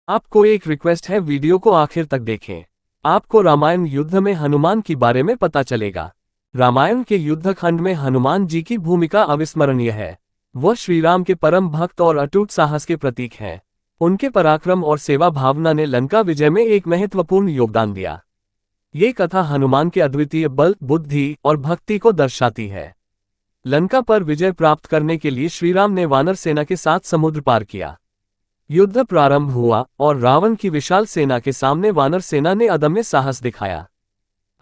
आपको एक रिक्वेस्ट है, वीडियो को आखिर तक देखें। आपको रामायण युद्ध में हनुमान के बारे में पता चलेगा। रामायण के युद्ध खंड में हनुमान जी की भूमिका अविस्मरणीय है। वह श्रीराम के परम भक्त और अटूट साहस के प्रतीक हैं। उनके पराक्रम और सेवा भावना ने लंका विजय में एक महत्वपूर्ण योगदान दिया। ये कथा हनुमान के अद्वितीय बल, बुद्धि और भक्ति को दर्शाती है। लंका पर विजय प्राप्त करने के लिए श्रीराम ने वानर सेना के साथ समुद्र पार किया। युद्ध प्रारंभ हुआ और रावण की विशाल सेना के सामने वानर सेना ने अदम्य साहस दिखाया।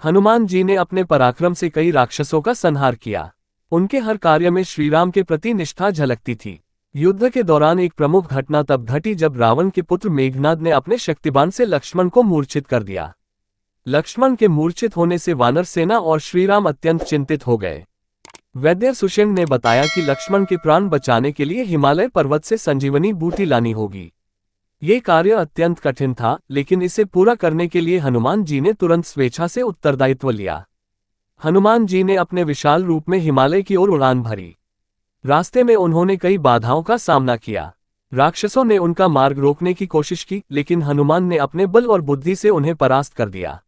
हनुमान जी ने अपने पराक्रम से कई राक्षसों का संहार किया। उनके हर कार्य में श्रीराम के प्रति निष्ठा झलकती थी। युद्ध के दौरान एक प्रमुख घटना तब घटी जब रावण के पुत्र मेघनाद ने अपने शक्तिबाण से लक्ष्मण को मूर्छित कर दिया। लक्ष्मण के मूर्छित होने से वानर सेना और श्रीराम अत्यंत चिंतित हो गए। वैद्य सुषेण ने बताया कि लक्ष्मण के प्राण बचाने के लिए हिमालय पर्वत से संजीवनी बूटी लानी होगी। ये कार्य अत्यंत कठिन था, लेकिन इसे पूरा करने के लिए हनुमान जी ने तुरंत स्वेच्छा से उत्तरदायित्व लिया। हनुमान जी ने अपने विशाल रूप में हिमालय की ओर उड़ान भरी। रास्ते में उन्होंने कई बाधाओं का सामना किया। राक्षसों ने उनका मार्ग रोकने की कोशिश की, लेकिन हनुमान ने अपने बल और बुद्धि से उन्हें परास्त कर दिया।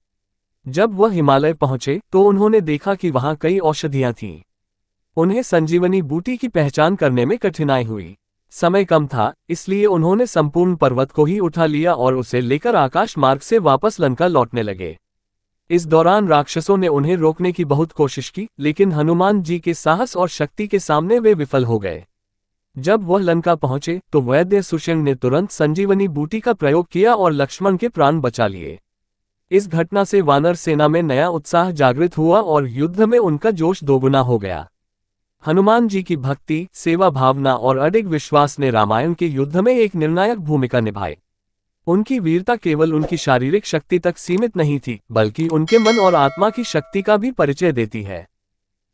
जब वह हिमालय पहुंचे तो उन्होंने देखा कि वहां कई औषधियां थीं। उन्हें संजीवनी बूटी की पहचान करने में कठिनाई हुई। समय कम था, इसलिए उन्होंने संपूर्ण पर्वत को ही उठा लिया और उसे लेकर आकाश मार्ग से वापस लंका लौटने लगे। इस दौरान राक्षसों ने उन्हें रोकने की बहुत कोशिश की, लेकिन हनुमान जी के साहस और शक्ति के सामने वे विफल हो गए। जब वह लंका पहुंचे तो वैद्य सुषेण ने तुरंत संजीवनी बूटी का प्रयोग किया और लक्ष्मण के प्राण बचा लिए। इस घटना से वानर सेना में नया उत्साह जागृत हुआ और युद्ध में उनका जोश दोगुना हो गया। हनुमान जी की भक्ति, सेवा भावना और अडिग विश्वास ने रामायण के युद्ध में एक निर्णायक भूमिका निभाई। उनकी वीरता केवल उनकी शारीरिक शक्ति तक सीमित नहीं थी, बल्कि उनके मन और आत्मा की शक्ति का भी परिचय देती है।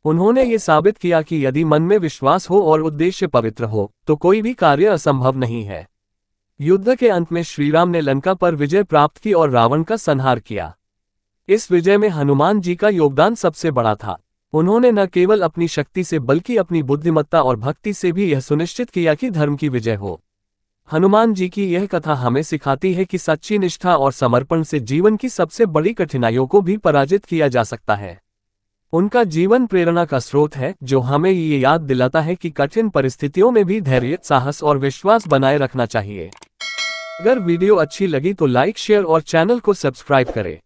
उन्होंने ये साबित किया कि यदि मन में विश्वास हो और उद्देश्य पवित्र हो, तो कोई भी कार्य असंभव नहीं है। युद्ध के अंत में श्रीराम ने लंका पर विजय प्राप्त की और रावण का संहार किया। इस विजय में हनुमान जी का योगदान सबसे बड़ा था। उन्होंने न केवल अपनी शक्ति से बल्कि अपनी बुद्धिमत्ता और भक्ति से भी यह सुनिश्चित किया कि धर्म की विजय हो। हनुमान जी की यह कथा हमें सिखाती है कि सच्ची निष्ठा और समर्पण से जीवन की सबसे बड़ी कठिनाइयों को भी पराजित किया जा सकता है। उनका जीवन प्रेरणा का स्रोत है, जो हमें ये याद दिलाता है कि कठिन परिस्थितियों में भी धैर्य, साहस और विश्वास बनाए रखना चाहिए। अगर वीडियो अच्छी लगी तो लाइक, शेयर और चैनल को सब्सक्राइब करें।